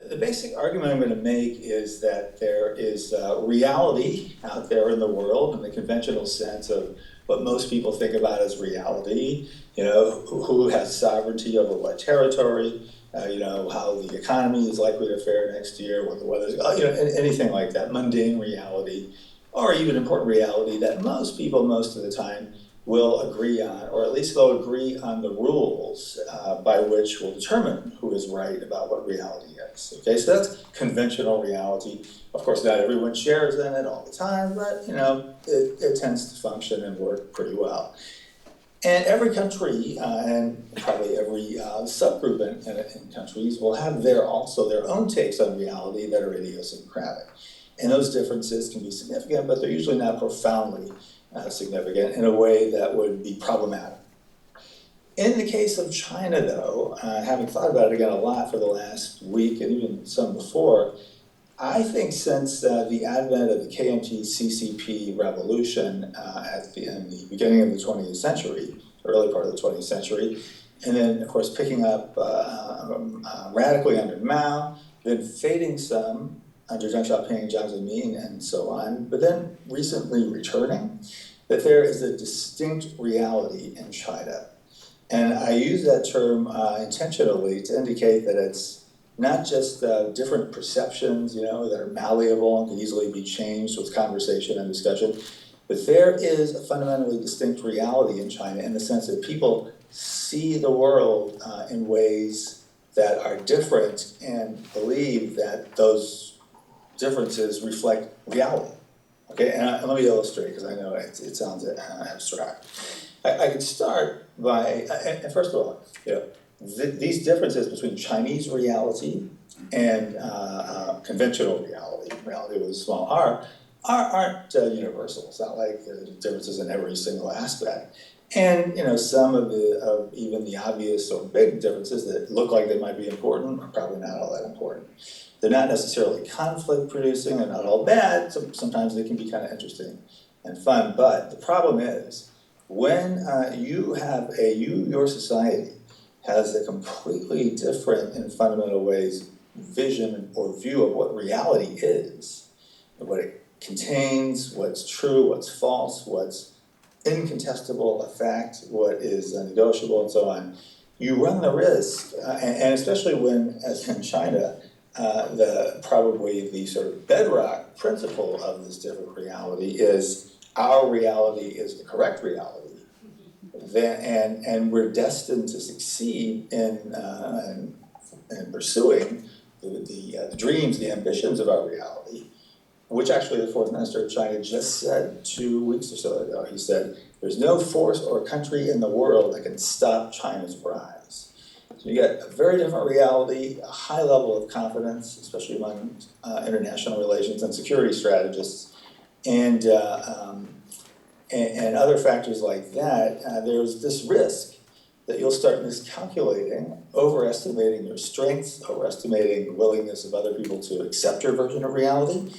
The basic argument I'm going to make is that there is reality out there in the world in the conventional sense of what most people think about as reality. You know, who has sovereignty over what territory, you know, how the economy is likely to fare next year, what the weather's, you know, anything like that, mundane reality, or even important reality that most people, most of the time, will agree on, or at least they'll agree on the rules by which will determine who is right about what reality is. Okay, so that's conventional reality. Of course, not everyone shares in it all the time, but you know, it tends to function and work pretty well. And every country and probably every subgroup in countries will have also their own takes on reality that are idiosyncratic. And those differences can be significant, but they're usually not profoundly significant in a way that would be problematic. In the case of China, though, having thought about it again a lot for the last week and even some before, I think since the advent of the KMT-CCP revolution in the beginning of the 20th century, early part of the 20th century, and then, of course, picking up radically under Mao, then fading some under Deng Xiaoping, Jiang Zemin, and so on, but then recently returning, that there is a distinct reality in China. And I use that term intentionally to indicate that it's not just different perceptions, you know, that are malleable and can easily be changed with conversation and discussion, but there is a fundamentally distinct reality in China in the sense that people see the world in ways that are different and believe that those differences reflect reality. Okay, and let me illustrate because I know it sounds abstract. I could start by, and first of all, you know, these differences between Chinese reality and conventional reality with a small r, aren't universal. It's not like there's differences in every single aspect. And you know, some of even the obvious or big differences that look like they might be important are probably not all that important. They're not necessarily conflict producing, they're not all bad, sometimes they can be kind of interesting and fun, but the problem is, when your society has a completely different, in fundamental ways, vision or view of what reality is, what it contains, what's true, what's false, what's incontestable, a fact, what is negotiable, and so on, you run the risk, and especially when, as in China, probably the sort of bedrock principle of this different reality is our reality is the correct reality, and we're destined to succeed in pursuing the dreams, the ambitions of our reality, which actually the fourth minister of China just said 2 weeks or so ago. He said, there's no force or country in the world that can stop China's rise. So you get a very different reality, a high level of confidence, especially among international relations and security strategists, and other factors like that. There's this risk that you'll start miscalculating, overestimating your strengths, overestimating the willingness of other people to accept your version of reality,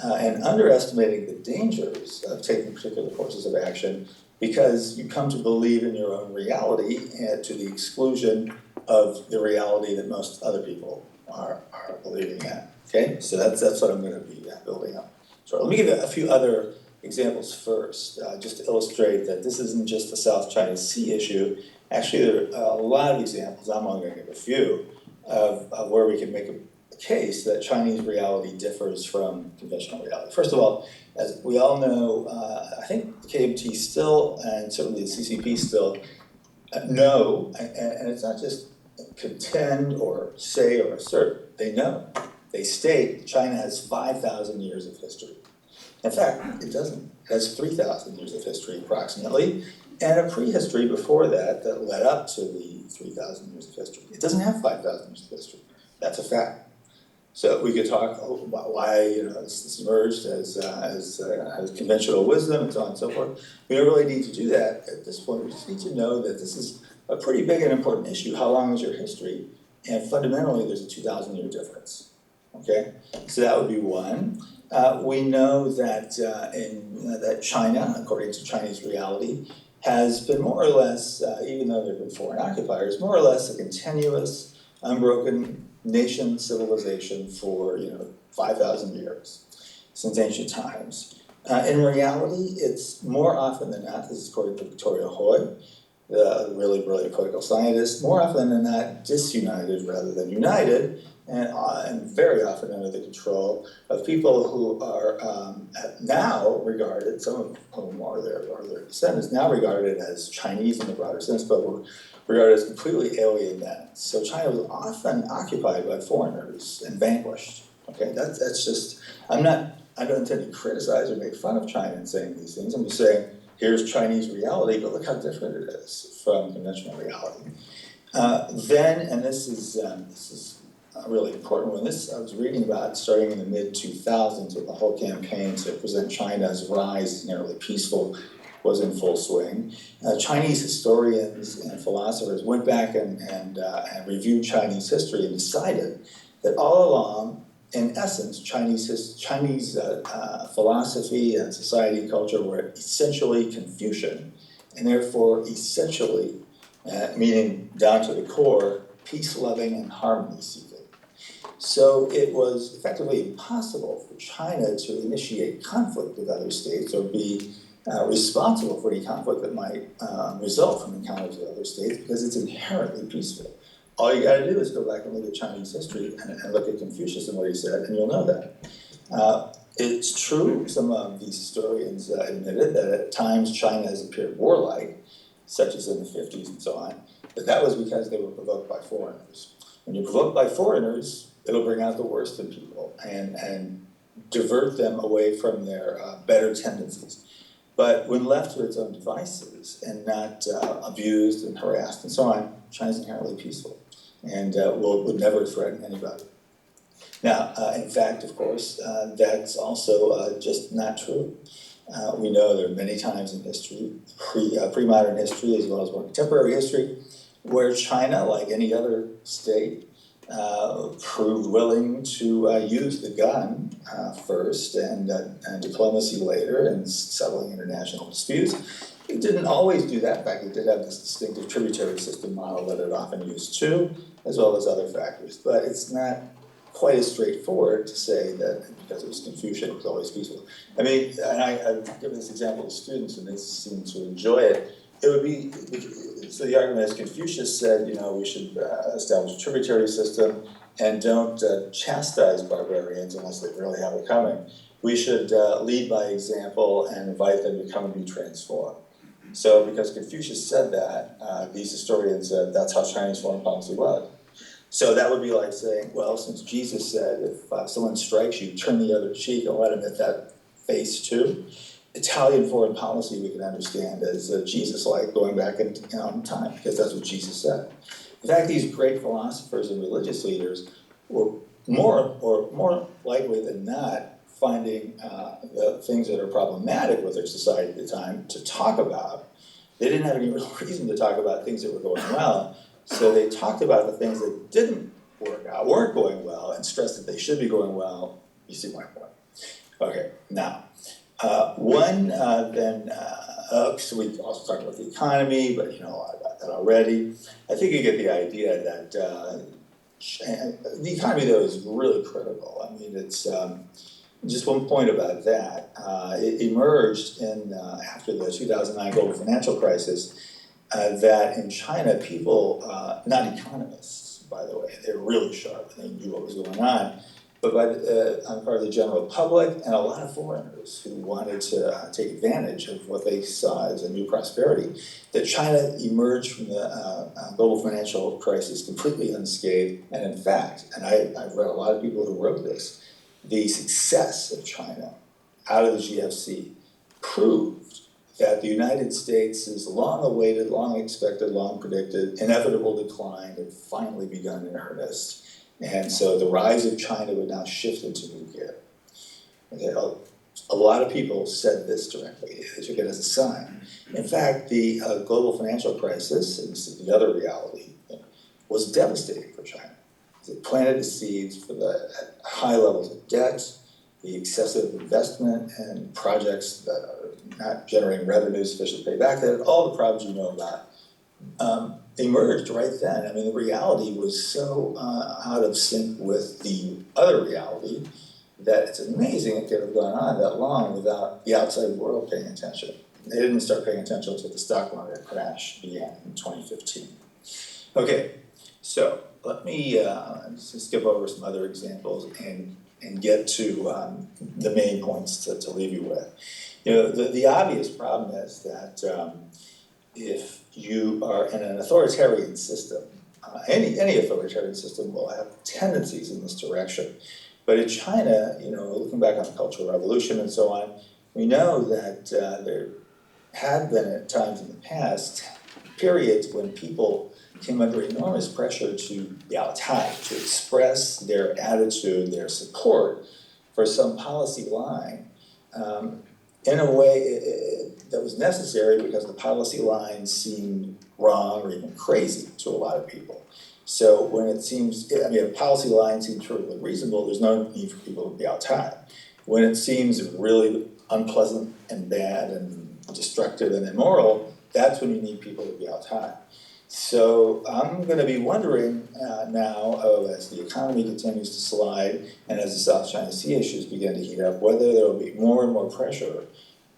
and underestimating the dangers of taking particular courses of action because you come to believe in your own reality to the exclusion of the reality that most other people are believing in. Okay, so that's what I'm going to be building up. So let me give you a few other examples first, just to illustrate that this isn't just a South China Sea issue. Actually, there are a lot of examples, I'm only going to give a few, of where we can make a case that Chinese reality differs from conventional reality. First of all, as we all know, I think the KMT still, and certainly the CCP still, know, and it's not just contend or say or assert, they know. They state China has 5,000 years of history. In fact, it doesn't. It has 3,000 years of history approximately, and a prehistory before that led up to the 3,000 years of history. It doesn't have 5,000 years of history. That's a fact. So we could talk about why this emerged as conventional wisdom and so on and so forth. We don't really need to do that at this point. We just need to know that this is a pretty big and important issue. How long is your history? And fundamentally, there's a 2,000-year difference. Okay, so that would be one. We know that that China, according to Chinese reality, has been more or less, even though there have been foreign occupiers, more or less a continuous unbroken nation civilization for 5,000 years, since ancient times. In reality, it's more often than not, this is according to Victoria Hoy, the really brilliant political scientist, more often than not disunited rather than united, and very often under the control of people who are now regarded, some of whom are their descendants, now regarded as Chinese in the broader sense, but were regarded as completely alien then. So China was often occupied by foreigners and vanquished. Okay, that's just, I don't intend to criticize or make fun of China in saying these things. I'm just saying, here's Chinese reality, but look how different it is from conventional reality. Then, and this is a really important one. This I was reading about starting in the mid-2000s, with the whole campaign to present China's rise as nearly peaceful was in full swing. Chinese historians and philosophers went back and reviewed Chinese history and decided that all along, in essence, Chinese philosophy and society and culture were essentially Confucian, and therefore essentially, meaning down to the core, peace-loving and harmony-seeking. So it was effectively impossible for China to initiate conflict with other states or be responsible for any conflict that might result from encounters with other states, because it's inherently peaceful. All you got to do is go back and look at Chinese history and look at Confucius and what he said, and you'll know that. It's true, some of these historians admitted that at times China has appeared warlike, such as in the 50s and so on, but that was because they were provoked by foreigners. When you're provoked by foreigners, it'll bring out the worst in people and divert them away from their better tendencies. But when left to its own devices and not abused and harassed and so on, China's inherently peaceful and would never threaten anybody. Now, in fact, of course, that's also just not true. We know there are many times in history, pre-modern history as well as more contemporary history, where China, like any other state, proved willing to use the gun first and diplomacy later and settling international disputes. It didn't always do that. In fact, it did have this distinctive tributary system model that it often used too, as well as other factors. But it's not quite as straightforward to say that because it was Confucian, it was always peaceful. I mean, and I've given this example to students and they seem to enjoy it. It would be, so the argument is Confucius said, we should establish a tributary system and don't chastise barbarians unless they really have it coming. We should lead by example and invite them to come and be transformed. So because Confucius said that, these historians said that's how Chinese foreign policy was. So that would be like saying, well, since Jesus said if someone strikes you, turn the other cheek and let him hit that face too. Italian foreign policy we can understand as Jesus-like, going back in time, because that's what Jesus said. In fact, these great philosophers and religious leaders were more likely than not finding the things that are problematic with their society at the time to talk about. They didn't have any real reason to talk about things that were going well, so they talked about the things that didn't work out, weren't going well, and stressed that they should be going well. You see my point. Okay, now, so we also talked about the economy, but you know a lot about that already. I think you get the idea that the economy, though, is really critical. I mean, it's just one point about that. It emerged after the 2009 global financial crisis that in China, people, not economists, by the way, they're really sharp and they knew what was going on, but on the part of the general public and a lot of foreigners who wanted to take advantage of what they saw as a new prosperity, that China emerged from the global financial crisis completely unscathed. And in fact, and I've read a lot of people who wrote this, the success of China out of the GFC proved that the United States' long-awaited, long-expected, long-predicted, inevitable decline had finally begun in earnest. And so the rise of China would now shift into new gear. Okay, a lot of people said this directly. They took it as a sign. In fact, the global financial crisis, and this is the other reality, was devastating for China. It planted the seeds for the high levels of debt, the excessive investment, and projects that are not generating revenue sufficient to pay back that, all the problems you know about. emerged right then. I mean, the reality was so out of sync with the other reality that it's amazing it could have gone on that long without the outside world paying attention. They didn't start paying attention until the stock market crash began in 2015. Okay, so let me just skip over some other examples and get to the main points to leave you with. You know, the obvious problem is that if you are in an authoritarian system, any authoritarian system will have tendencies in this direction. But in China, you know, looking back on the Cultural Revolution and so on, we know that there had been at times in the past periods when people came under enormous pressure to to express their attitude, their support for some policy line in a way that was necessary because the policy line seemed wrong or even crazy to a lot of people. So when it seems, I mean, a policy line seems perfectly reasonable, there's no need for people to be outside. When it seems really unpleasant and bad and destructive and immoral, that's when you need people to be outside. So I'm going to be wondering now, as the economy continues to slide and as the South China Sea issues begin to heat up, whether there will be more and more pressure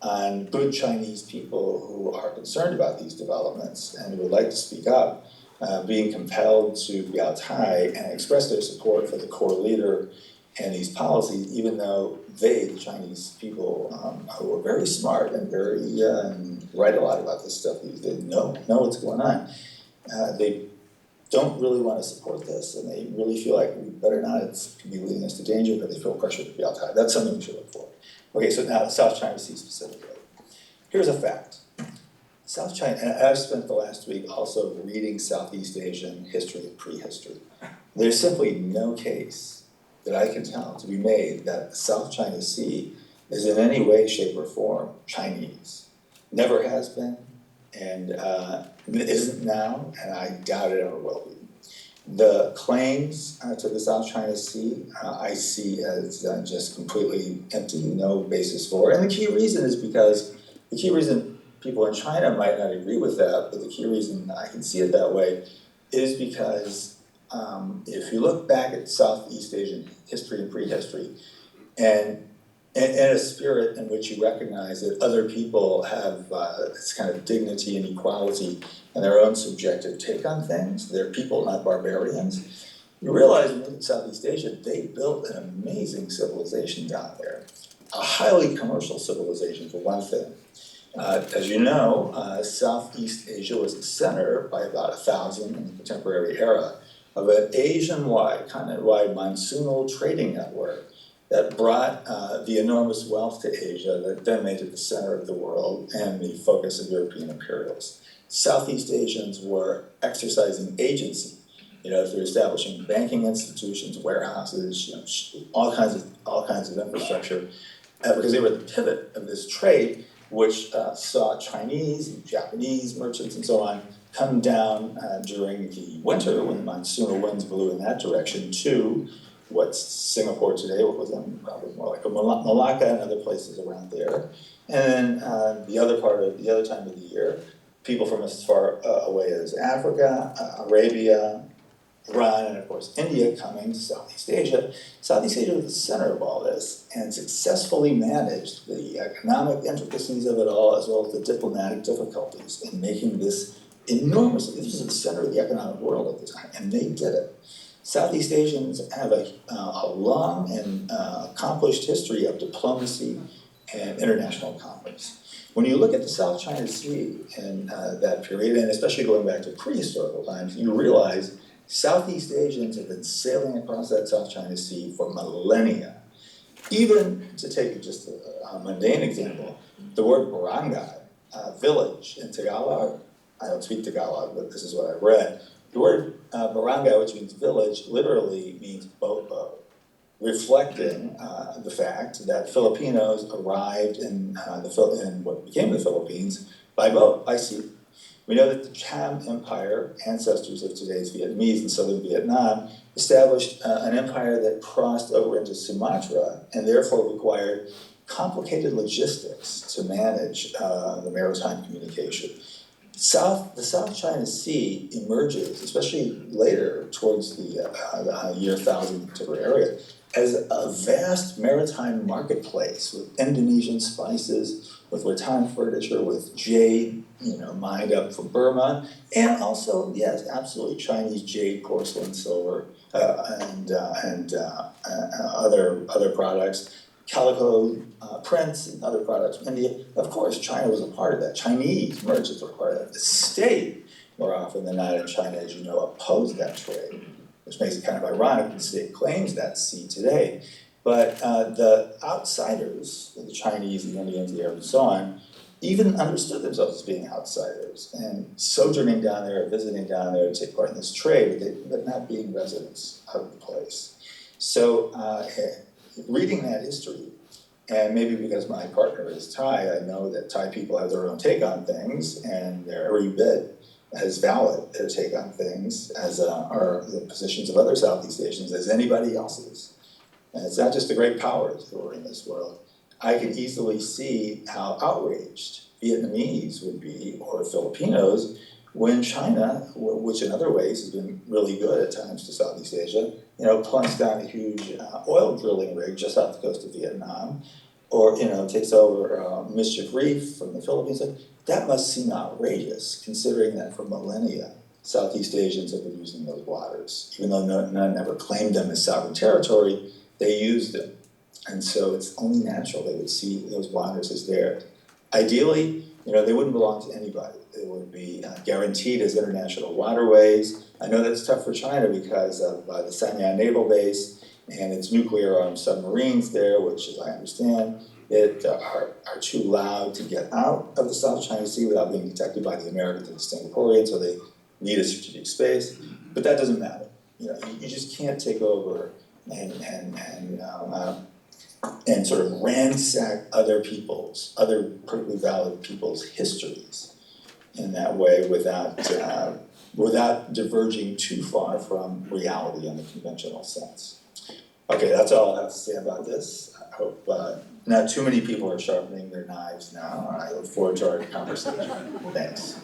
on good Chinese people who are concerned about these developments and would like to speak up, being compelled to be out high and express their support for the core leader and these policies, even though they, the Chinese people, who are very smart and very write a lot about this stuff, they know what's going on. They don't really want to support this, and they really feel like we better not. It could be leading us to danger, but they feel pressure to be out high. That's something we should look for. Okay, so now the South China Sea specifically. Here's a fact. South China, and I've spent the last week also reading Southeast Asian history and prehistory. There's simply no case that I can tell to be made that the South China Sea is in any way, shape, or form Chinese. Never has been, and isn't now, and I doubt it ever will be. The claims to the South China Sea I see as just completely empty, no basis for. And the key reason is because the key reason people in China might not agree with that, but the key reason I can see it that way is because if you look back at Southeast Asian history and prehistory, and in a spirit in which you recognize that other people have this kind of dignity and equality and their own subjective take on things, they're people, not barbarians, you realize when you look at Southeast Asia, they built an amazing civilization down there, a highly commercial civilization for one thing. As you know, Southeast Asia was the center by about 1,000 in the contemporary era of an Asian-wide, continent-wide monsoonal trading network that brought the enormous wealth to Asia that then made it the center of the world and the focus of European imperialists. Southeast Asians were exercising agency, through establishing banking institutions, warehouses, all kinds of infrastructure, because they were the pivot of this trade, which saw Chinese and Japanese merchants and so on come down during the winter when the monsoonal winds blew in that direction to what's Singapore today, what was then probably more like a Malacca and other places around there. And then the other time of the year, people from as far away as Africa, Arabia, Iran, and of course India coming to Southeast Asia. Southeast Asia was the center of all this and successfully managed the economic intricacies of it all as well as the diplomatic difficulties in making this enormous, this was the center of the economic world at the time, and they did it. Southeast Asians have a long and accomplished history of diplomacy and international commerce. When you look at the South China Sea in that period, and especially going back to prehistorical times, you realize Southeast Asians have been sailing across that South China Sea for millennia. Even, to take just a mundane example, the word barangay, village in Tagalog, I don't speak Tagalog, but this is what I read. The word barangay, which means village, literally means boat, reflecting the fact that Filipinos arrived in what became the Philippines by boat, by sea. We know that the Cham Empire, ancestors of today's Vietnamese in southern Vietnam, established an empire that crossed over into Sumatra and therefore required complicated logistics to manage the maritime communication. the South China Sea emerges, especially later towards the year 1000 particular area, as a vast maritime marketplace with Indonesian spices, with rattan furniture, with jade, mined up from Burma, and also, yes, absolutely Chinese jade, porcelain, silver, and other products, calico prints and other products from India. Of course, China was a part of that. Chinese merchants were part of that. The state, more often than not in China, as you know, opposed that trade, which makes it kind of ironic the state claims that sea today. But the outsiders, the Chinese, the Indians, the Arabs, and so on, even understood themselves as being outsiders and sojourning down there, visiting down there to take part in this trade, but not being residents of the place. So reading that history, and maybe because my partner is Thai, I know that Thai people have their own take on things, and they're every bit as valid, their take on things, as are the positions of other Southeast Asians, as anybody else's. And it's not just the great powers who are in this world. I can easily see how outraged Vietnamese would be, or Filipinos, when China, which in other ways has been really good at times to Southeast Asia, plunks down a huge oil drilling rig just off the coast of Vietnam, or takes over Mischief Reef from the Philippines. That must seem outrageous, considering that for millennia, Southeast Asians have been using those waters. Even though none ever claimed them as sovereign territory, they used them. And so it's only natural they would see those waters as theirs. Ideally, they wouldn't belong to anybody. They would be guaranteed as international waterways. I know that's tough for China because of the Sanya Naval Base and its nuclear-armed submarines there, which, as I understand, are too loud to get out of the South China Sea without being detected by the Americans and the Singaporeans, so they need a strategic space. But that doesn't matter. You just can't take over and sort of ransack other perfectly valid people's histories in that way without diverging too far from reality in the conventional sense. Okay, that's all I have to say about this. I hope not too many people are sharpening their knives now. I look forward to our conversation. Thanks.